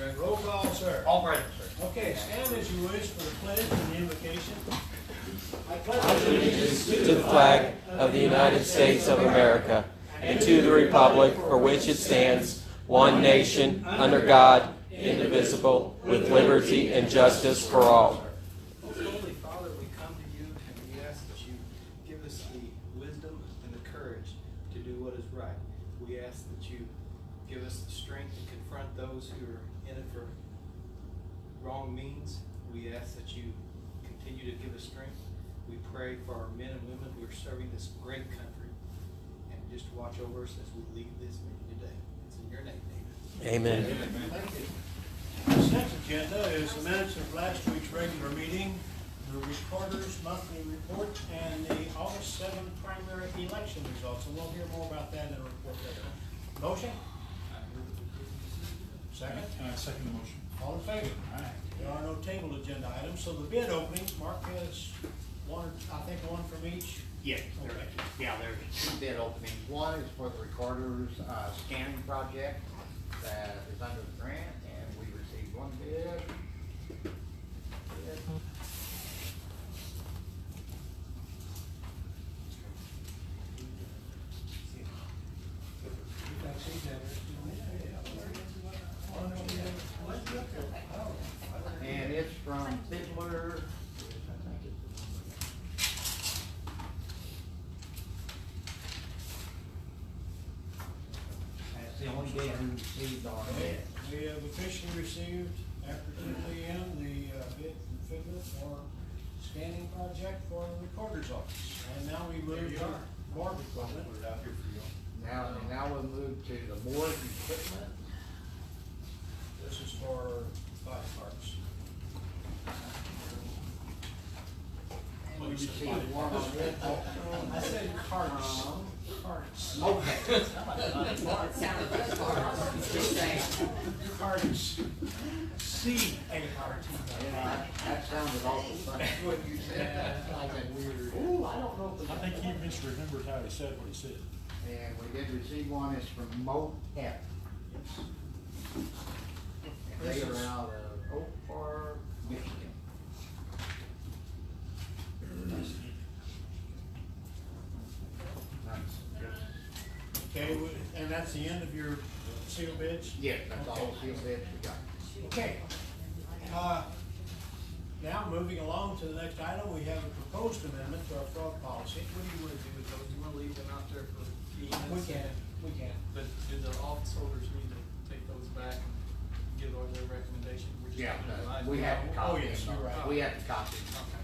Okay. Roll call, sir. All present, sir. Okay, stand as you wish for the pledge and the invocation. I pledge allegiance to the flag of the United States of America and to the republic for which it stands, one nation, under God, indivisible, with liberty and justice for all. Holy Father, we come to you and we ask that you give us the wisdom and the courage to do what is right. We ask that you give us the strength to confront those who are in it for wrong means. We ask that you continue to give us strength. We pray for our men and women who are serving this great country, and just watch over us as we leave this meeting today. It's in your name, David. Amen. Thank you. This next agenda is the minutes of last week's regular meeting, the recorder's monthly report, and the August 7th primary election results. And we'll hear more about that in a report later. Motion? Second? Second the motion. All in favor? Aye. There are no table agenda items, so the bid openings, Mark has one, I think one from each. Yes, Okay. there's two bid openings. One is for the recorder's scanning project that is under the grant, and we received one bid. And it's from Fiddler. That's the only bid we received on it. We have officially received, after 2 p.m., the bid from Figure for scanning project for the recorder's office. And now we move to morgue equipment. Now we'll move to the morgue equipment. This is for body parts. And we received one on it also. I said carts. Carts. Okay. Carts. C-A-R-T. Yeah, that sounded awful funny. What you said, that sounded weird. Ooh, I don't know if I think he misremembered how he said what he said. And we did receive one, it's from Moab. And they are out of Oak Park, Michigan. Okay, and that's the end of your seal bids? Yes, that's all sealed bids we got. Okay. Now, moving along to the next item, we have a proposed amendment to our fraud policy. What do you want to do with those? Do you want to leave them out there for a few We minutes? can. But do the office holders need to take those back and give their recommendation? We're just Yeah, gonna revise we them. have to copy yes, them. you're right. We have to copy them. Okay.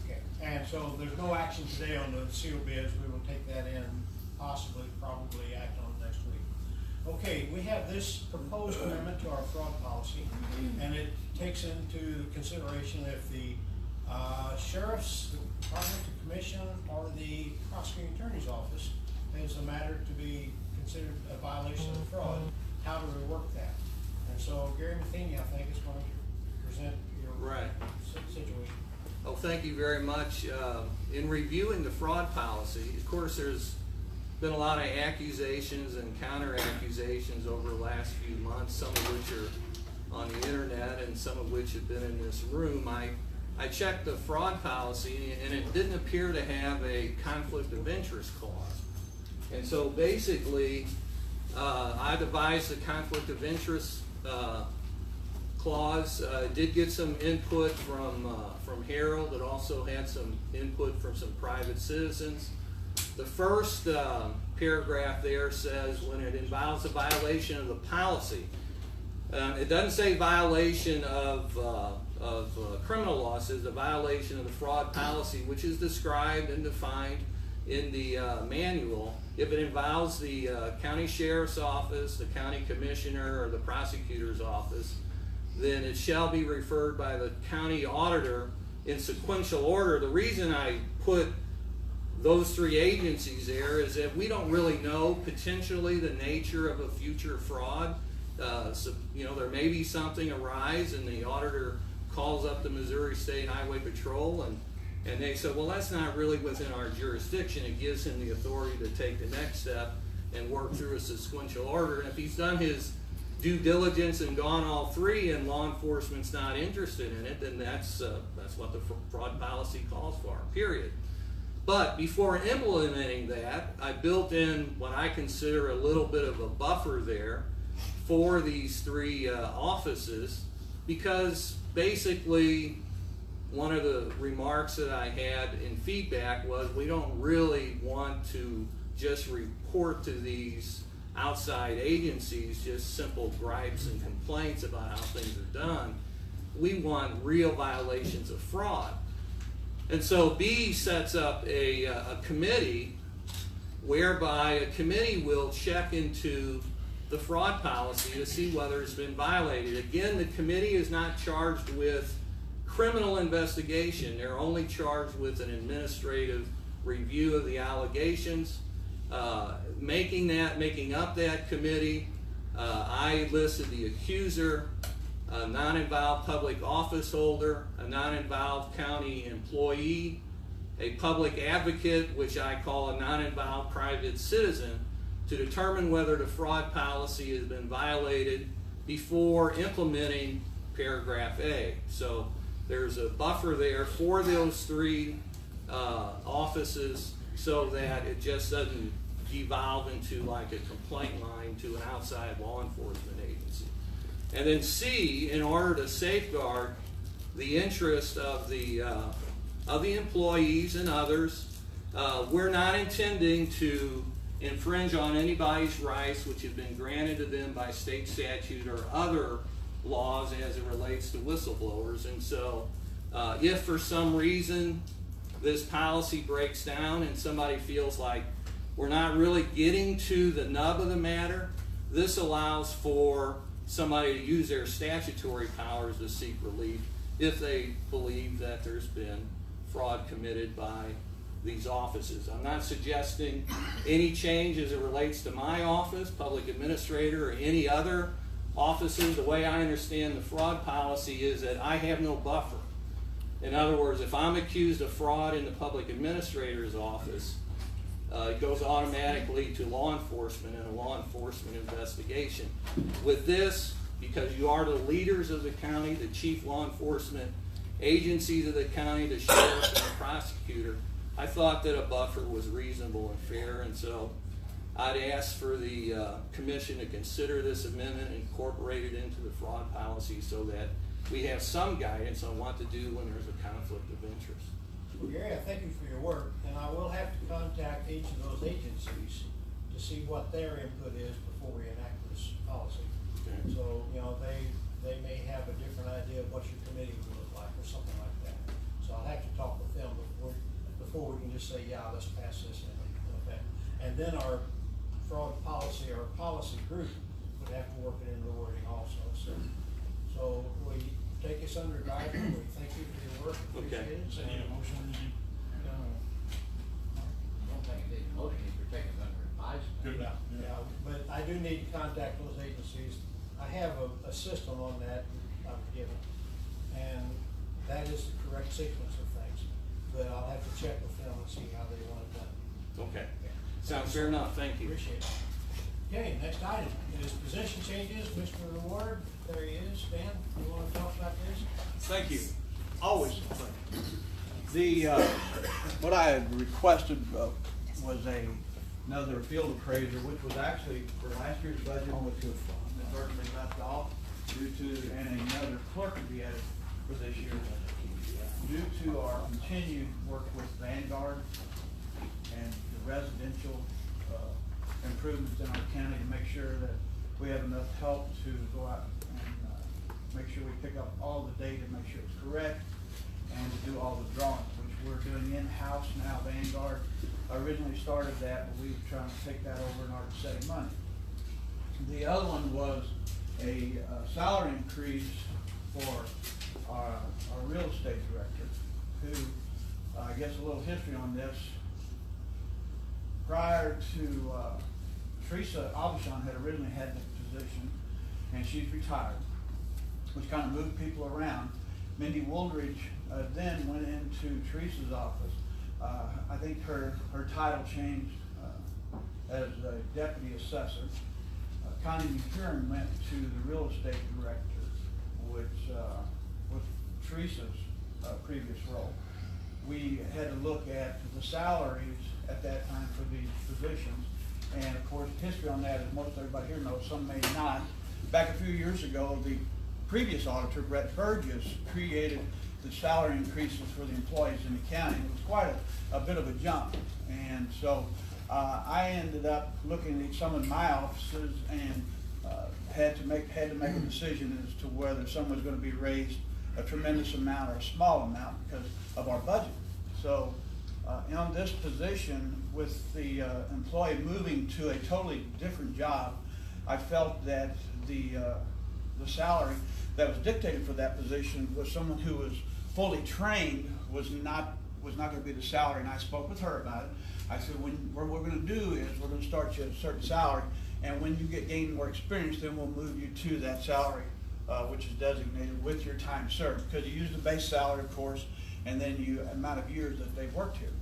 Okay. And so there's no action today on the seal bids. We will take that in, possibly, probably act on it next week. Okay, we have this proposed amendment to our fraud policy, and it takes into consideration if the sheriff's department, the commission, or the prosecuting attorney's office is a matter to be considered a violation of fraud, how to rework that. And so Gary Matheny, I think, is going to present your Right. situation. Oh, thank you very much. In reviewing the fraud policy, of course, there's been a lot of accusations and counter accusations over the last few months, some of which are on the internet and some of which have been in this room. I checked the fraud policy and it didn't appear to have a conflict of interest clause. And so basically, I devised the conflict of interest clause. Did get some input from Harold. It also had some input from some private citizens. The first paragraph there says when it involves a violation of the policy. It doesn't say violation of criminal law. It says the violation of the fraud policy, which is described and defined in the manual. If it involves the county sheriff's office, the county commissioner, or the prosecutor's office, then it shall be referred by the county auditor in sequential order. The reason I put those three agencies there is that we don't really know potentially the nature of a future fraud. So, you know, there may be something arise and the auditor calls up the Missouri State Highway Patrol and they say, well, that's not really within our jurisdiction. It gives him the authority to take the next step and work through a sequential order. And if he's done his due diligence and gone all three and law enforcement's not interested in it, then that's what the fraud policy calls for, period. But before implementing that, I built in what I consider a little bit of a buffer there for these three offices, because basically one of the remarks that I had in feedback was we don't really want to just report to these outside agencies just simple gripes and complaints about how things are done. We want real violations of fraud. And so B sets up a committee whereby a committee will check into the fraud policy to see whether it's been violated. Again, the committee is not charged with criminal investigation. They're only charged with an administrative review of the allegations. Making up that committee, I listed the accuser, a non-involved public office holder, a non-involved county employee, a public advocate, which I call a non-involved private citizen, to determine whether the fraud policy has been violated before implementing paragraph A. So there's a buffer there for those three offices so that it just doesn't devolve into like a complaint line to an outside law enforcement agency. And then C, in order to safeguard the interest of the employees and others, we're not intending to infringe on anybody's rights which have been granted to them by state statute or other laws as it relates to whistleblowers. And so if for some reason this policy breaks down and somebody feels like we're not really getting to the nub of the matter, this allows for somebody to use their statutory powers to seek relief if they believe that there's been fraud committed by these offices. I'm not suggesting any change as it relates to my office, public administrator, or any other offices. The way I understand the fraud policy is that I have no buffer. In other words, if I'm accused of fraud in the public administrator's office, it goes automatically to law enforcement and a law enforcement investigation. With this, because you are the leaders of the county, the chief law enforcement agencies of the county, the sheriff and the prosecutor, I thought that a buffer was reasonable and fair, and so I'd ask for the commission to consider this amendment and incorporate it into the fraud policy so that we have some guidance on what to do when there's a conflict of interest. Well, Gary, I thank you for your work, and I will have to contact each of those agencies to see what their input is before we enact this policy. Okay. So, you know, they may have a different idea of what your committee will look like or something like that. So I'll have to talk with them before we can just say, yeah, let's pass this in effect. And then our fraud policy, our policy group would have to work it into the wording also. So we take this under advisement. We thank you for your work. Appreciate it. Does it need a motion or anything? I don't think it needs a motion if you're taking it under advisement. Good. Yeah, but I do need to contact those agencies. I have a system on that I've given, and that is the correct sequence of things. But I'll have to check with them and see how they want it done. Okay. Yeah. Sounds fair enough. Thank you. Appreciate it. Okay, next item is position changes. Mr. Ward, there he is. Dan, you want to talk about this? Thank you. Always. The, what I had requested was another field appraiser, which was actually for last year's budget, which was inadvertently left off due to, and another clerk to be added for this year. Due to our continued work with Vanguard and the residential improvements in our county to make sure that we have enough help to go out and make sure we pick up all the data, make sure it's correct, and to do all the drawings, which we're doing in-house now. Vanguard originally started that, but we were trying to take that over in order to save money. The other one was a salary increase for our real estate director, who, I guess a little history on this. Prior to Teresa Abishon had originally had this position, and she's retired, which kind of moved people around. Mindy Woolridge then went into Teresa's office. I think her title changed as a deputy assessor. Connie McCurran went to the real estate director, which was Teresa's previous role. We had to look at the salaries at that time for these positions. And of course, history on that, as most everybody here knows, some may not. Back a few years ago, the previous auditor, Brett Burgess, created the salary increases for the employees in the county. It was quite a bit of a jump. And so I ended up looking at some of my offices and had to make a decision as to whether someone was going to be raised a tremendous amount or a small amount because of our budget. So in this position, with the employee moving to a totally different job, I felt that the salary that was dictated for that position was someone who was fully trained was not going to be the salary. And I spoke with her about it. I said, what we're going to do is we're going to start you at a certain salary, and when you gain more experience, then we'll move you to that salary, which is designated with your time served, because you use the base salary, of course, and then you amount of years that they've worked here.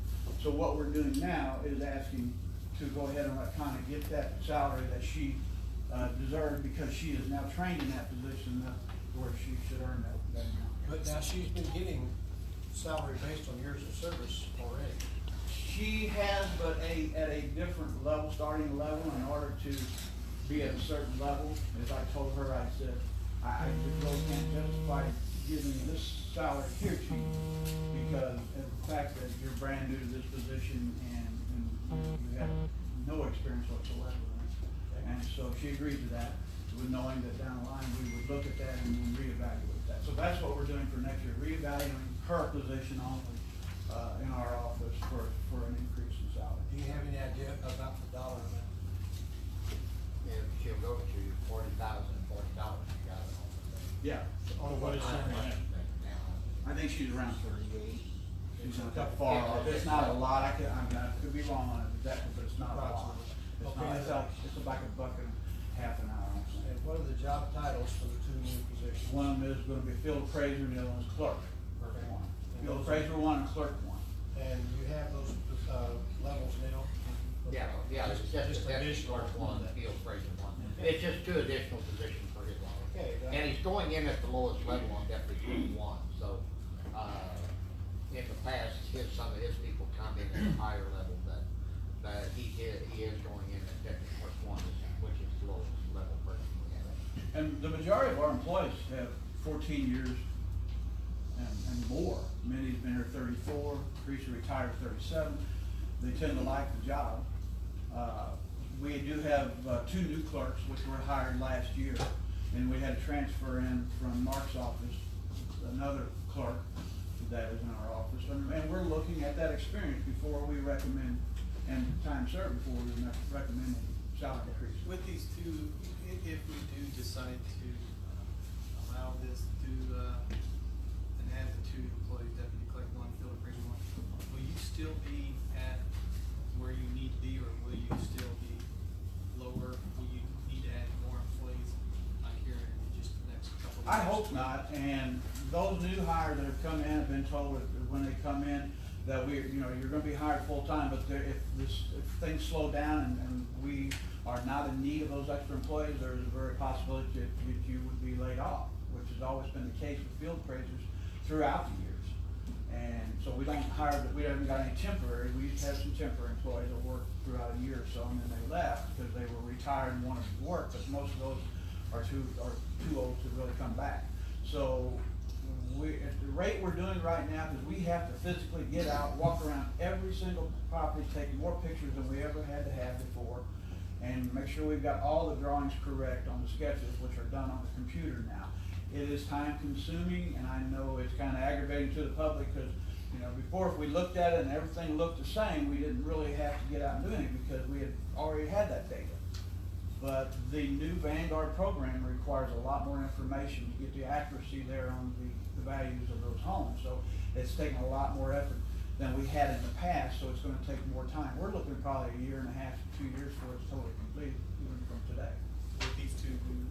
So what we're doing now is asking to go ahead and let Connie get that salary that she deserved, because she is now trained in that position where she should earn that amount. But now she's been getting salary based on years of service already. She has, but at a different level, starting level, in order to be at a certain level. As I told her, I said, I just really can't justify giving this salary here to you because of the fact that you're brand new to this position and you have no experience whatsoever. And so she agreed to that, with knowing that down the line we would look at that and then reevaluate that. So that's what we're doing for next year, reevaluating her position only in our office for an increase in salary. Do you have any idea about the dollar amount? If she'll go to $40,040, you got it on the thing. Yeah, Oh, what is that? I think she's around 38. She's not that far off. It's not a lot. I could be wrong on it exactly, but it's not a lot. It's not. It's like a buck and a half an hour. And what are the job titles for the two new positions? One is going to be field appraiser, and the other one's clerk. Field appraiser 1 and clerk 1. And you have those levels now? Yeah, it's just a deputy additional clerk one, the field appraiser one. It's just 2 additional positions for his office. Okay. And he's going in at the lowest level on deputy clerk 1, so, in the past, some of his people come in at a higher level, but he is going in at deputy clerk 1, which is the lowest level person we have. And the majority of our employees have 14 years and more. Many's been here 34, Teresa retired 37. They tend to like the job. We do have 2 new clerks, which were hired last year, and we had a transfer in from Mark's office, another clerk that is in our office, and we're looking at that experience before we recommend, and time served before we recommend a salary increase. With these two, if we do decide to allow this to, and add the 2 employees, deputy clerk 1, field appraiser 1, will you still be at where you need to be, or will you still be lower? Will you need to add more employees here in just the next couple of years? I hope not, and those new hires that have come in have been told that when they come in that you're going to be hired full time, but if things slow down and we are not in need of those extra employees, there's a very possibility that you would be laid off, which has always been the case with field appraisers throughout the years. And so we haven't got any temporary. We used to have some temporary employees that worked throughout a year or so, and then they left because they were retired and wanted to work, but most of those are too old to really come back. So at the rate we're doing right now, because we have to physically get out, walk around every single property, take more pictures than we ever had to have before, and make sure we've got all the drawings correct on the sketches, which are done on the computer now. It is time consuming, and I know it's kind of aggravating to the public because, before if we looked at it and everything looked the same, we didn't really have to get out and do anything because we had already had that data. But the new Vanguard program requires a lot more information to get the accuracy there on the values of those homes. So it's taken a lot more effort than we had in the past, so it's going to take more time. We're looking probably 1.5 years to 2 years before it's totally complete, even from today. With these 2 new,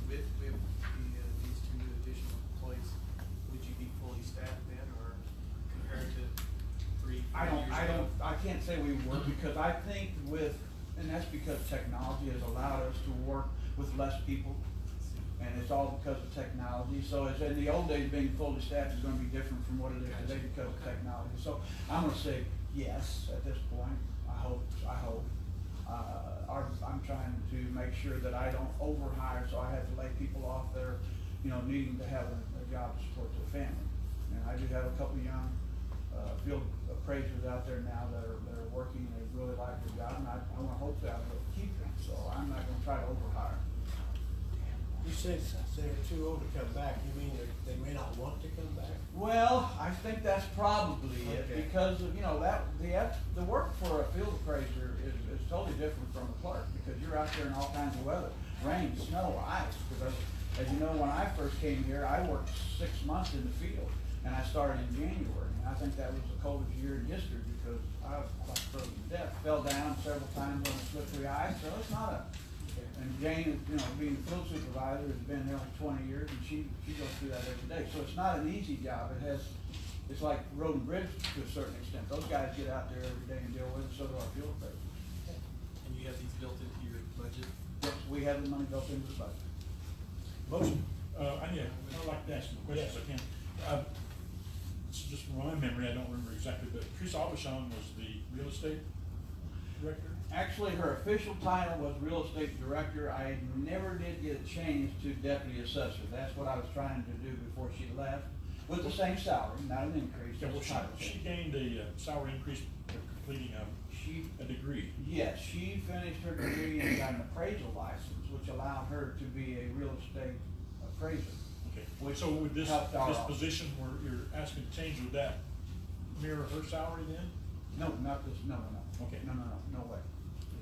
these 2 new additional employees, would you be fully staffed then, or compared to 3 years ago? I can't say we would, because I think and that's because technology has allowed us to work with less people. And it's all because of technology. So as in the old days, being fully staffed is gonna be different from what it is today because of technology. So I'm gonna say yes at this point. I hope. I'm trying to make sure that I don't overhire, so I have to lay people off there, you know, needing to have a job to support their family. And I do have a couple young, field appraisers out there now that are working, and they really like their job, and I wanna hope that I'll be able to keep them, so I'm not gonna try to overhire. You said they're too old to come back, you mean they may not want to come back? Well, I think that's probably it, Okay. because, you know, the work for a field appraiser is totally different from a clerk, because you're out there in all kinds of weather, rain, snow, ice, because as you know, when I first came here, I worked 6 months in the field, and I started in January, and I think that was the coldest year in history, because I was quite frozen to death, fell down several times on the slippery ice, so it's not a, and Jane, you know, being the field supervisor, has been there like 20 years, and she goes through that every day. So it's not an easy job. It's like road and bridge to a certain extent. Those guys get out there every day and deal with it, so do our field appraisers. And you have these built into your budget? Yes, we have the money built into the budget. Motion. I'd like to ask some questions if I can. It's just from my memory, I don't remember exactly, but Chris Aubuchon was the real estate director? Actually, her official title was real estate director. I never did get a change to deputy assessor. That's what I was trying to do before she left, with the same salary, not an increase. Yeah, well, just a title she change. gained a salary increase for completing a degree. Yes, she finished her degree and got an appraisal license, which allowed her to be a real estate appraiser. Okay, Which so would this helped our office. position where you're asking to change, would that mirror her salary then? No, not this, no. Okay. No way.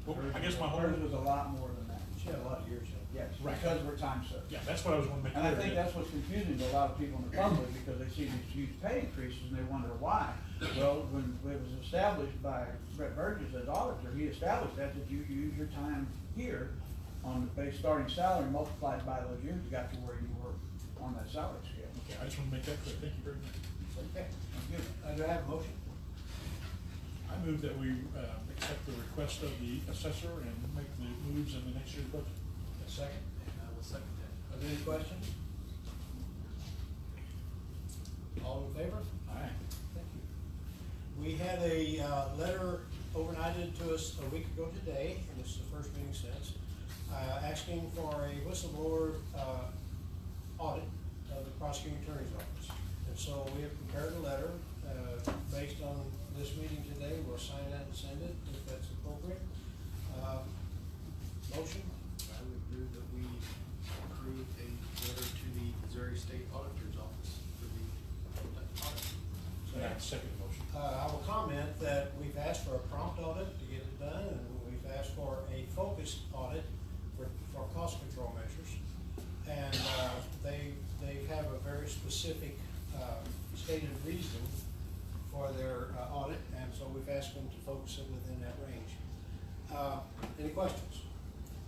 Well, I guess my Hers whole, was a lot more than that. She had a lot of years in. Yes, Right. because we're time served. yeah, that's what I was wanting to make And clear. I think that's what's confusing to a lot of people in the public, because they see these huge pay increases and they wonder why. Well, when it was established by Brett Burgess as auditor, he established that you use your time here on the base starting salary multiplied by those years, you got to where you were on that salary scale. Okay, I just want to make that clear. Thank you very much. Okay. Thank you. Do I have a motion? I move that we accept the request of the assessor and make the moves in the next year's budget. A second? And I will second that. Are there any questions? All in favor? Aye. Thank you. We had a letter overnighted to us a week ago today, and this is the first meeting since, asking for a whistleblower audit of the prosecuting attorney's office. And so we have prepared a letter based on this meeting today. We'll sign that and send it if that's appropriate. Motion? I would move that we approve a letter to the Missouri State Auditor's Office for the audit. Second motion. I will comment that we've asked for a prompt audit to get it done, and we've asked for a focused audit for cost control measures. And they have a very specific stated reason for their audit, and so we've asked them to focus it within that range. Any questions?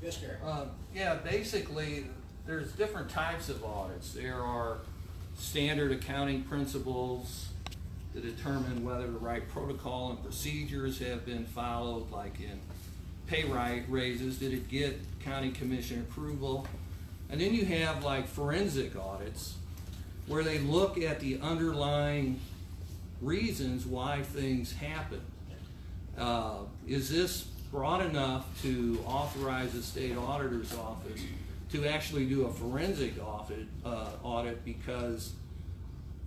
Yes, Gary? Yeah, basically, there's different types of audits. There are standard accounting principles to determine whether the right protocol and procedures have been followed, like in pay raises, did it get county commission approval? And then you have like forensic audits, where they look at the underlying reasons why things happen. Is this broad enough to authorize the state auditor's office to actually do a forensic audit, because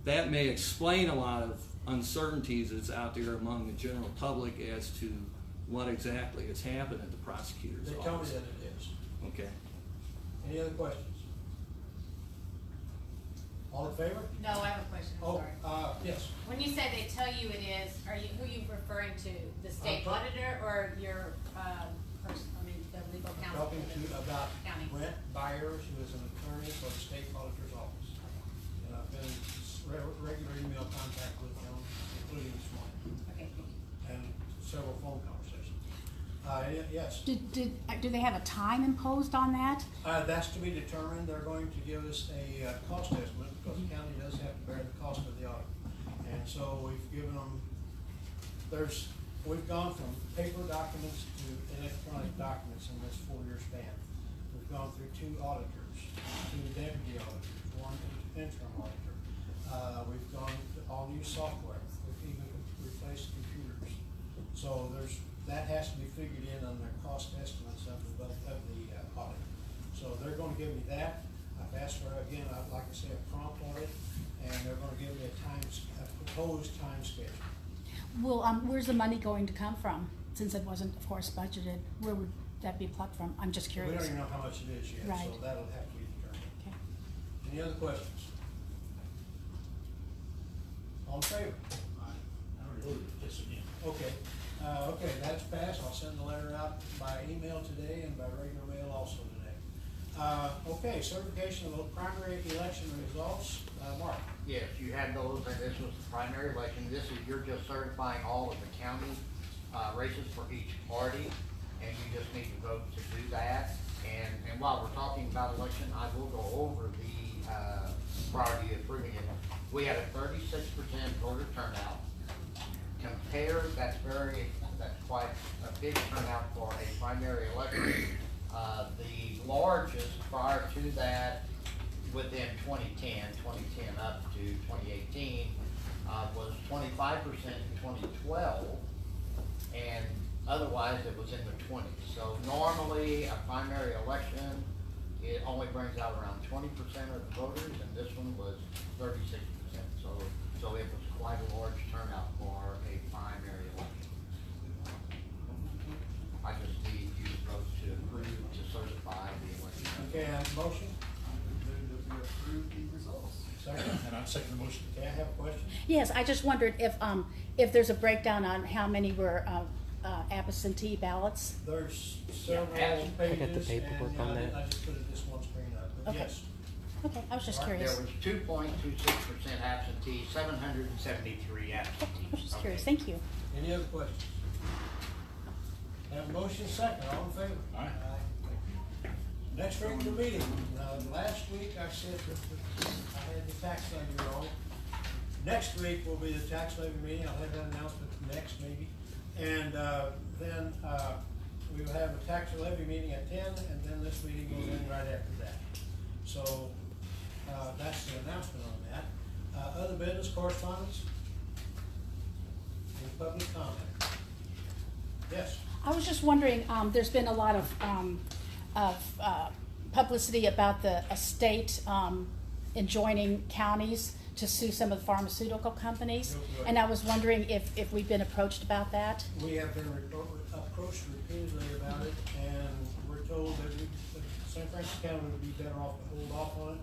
that may explain a lot of uncertainties that's out there among the general public as to what exactly has happened at the prosecutor's They office. tell me that it is. Okay. Any other questions? All in favor? No, I have a question, I'm Oh, sorry. yes. When you say they tell you it is, who are you referring to? The state I'm auditor or your, the legal I'm counsel? talking to you about County. Brent Byers, who is an attorney for the state auditor's office. And I've been in regular email contact with him, including this morning, Okay, thank you. and several phone conversations. Yes, Do they have a time imposed on that? that's to be determined. They're going to give us a cost estimate, because the county does have to bear the cost of the audit. And so we've given them, we've gone from paper documents to electronic documents in this 4-year span. We've gone through 2 auditors, 2 deputy auditors, 1 interim auditor. We've gone to all new software, we've even replaced computers. So that has to be figured in on their cost estimates of the audit. So they're gonna give me that. I've asked for, again, I'd like to say a prompt audit, and they're gonna give me a proposed time schedule. Well, where's the money going to come from? Since it wasn't, of course, budgeted, where would that be plucked from? I'm just We curious. don't even know how much it is yet, Right. so that'll have to be determined. Okay. Any other questions? All in favor? I already voted this again. Okay, okay, that's passed. I'll send the letter out by email today and by regular mail also today. Okay, certification of the primary election results. Mark? Yes, you had those, and this was the primary election. This is, you're just certifying all of the county races for each party, and you just need to vote to do that. And while we're talking about election, I will go over the priority of approving it. We had a 36% voter turnout. Compared, that's quite a big turnout for a primary election. The largest prior to that, within 2010 up to 2018, was 25% in 2012, and otherwise it was in the 20s. So normally a primary election, it only brings out around 20% of the voters, and this one was 36%. So it was quite a large turnout for a primary election. I just need you to vote to approve to certify the election. Okay, I have a motion. Move that we approve the results. Second. And I second the motion. Okay, I have a question. Yes, I just wondered if there's a breakdown on how many were absentee ballots. There's several Yeah, pages. I got the paperwork and, on that. I just put it this one screen up, but Okay. yes. Okay, I was just All right, curious. There was 2.26% absentee, 773 absentees. I was just curious. Okay. Thank you. Any other questions? Have a motion second, all in favor? Aye. Next regular meeting, last week I said that I had the tax levy wrong. Next week will be the tax levy meeting, I'll have that announcement next maybe. And then we will have a tax levy meeting at 10, and then this meeting goes in right after that. So that's the announcement on that. Other business correspondence? Any public comment? Yes? I was just wondering, there's been a lot of publicity about the state enjoining counties to sue some of the pharmaceutical companies. Right. And I was wondering if we've been approached about that. We have been approached repeatedly about it, and we're told that St. Francis County would be better off to hold off on it,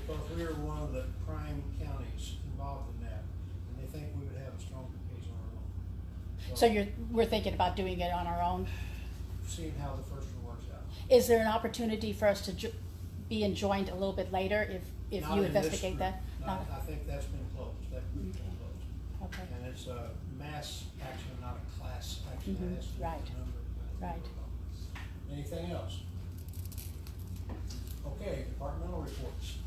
because we are one of the prime counties involved in that, and they think we would have a stronger case on our own. So we're thinking about doing it on our own. Seeing how the first one works out. Is there an opportunity for us to be enjoined a little bit later if Not you in this investigate group. that? No, I think that's been closed, that group's been closed. Okay. And it's a mass action, not a class action. Mhm, It has to do with right, the number of people. right. Anything else? Okay, departmental reports.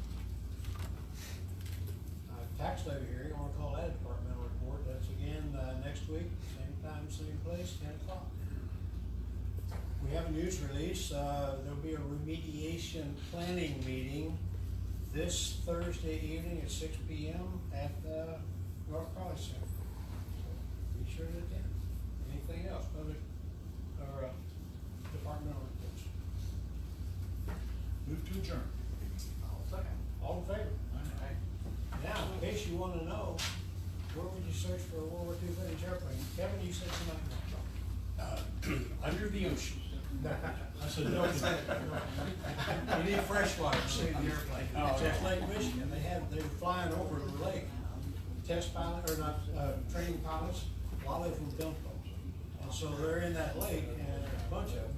Tax levy hearing, I wanna call that a departmental report, that's again, next week, same time, same place, 10 o'clock. We have a news release, there'll be a remediation planning meeting this Thursday evening at 6 p.m. at the North College Center. So be sure to attend. Anything else, public or departmental reports? Move to adjourn. All in favor? Aye. Now, in case you wanna know, where would you search for a World War II footage airplane? Kevin, you said something. Under the ocean. I said, No, no. you need freshwater to see the airplane. Oh, It's yeah. at Lake Michigan, they were flying over the lake, test pilot, or not, training pilots, a lot of them dumped them. And so they're in that lake, and there's a bunch of them.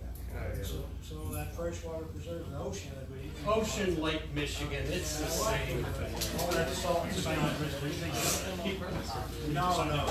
So that freshwater preserves an ocean, I believe. Ocean, Lake Michigan, it's the same thing. All that salt and sand. No, no.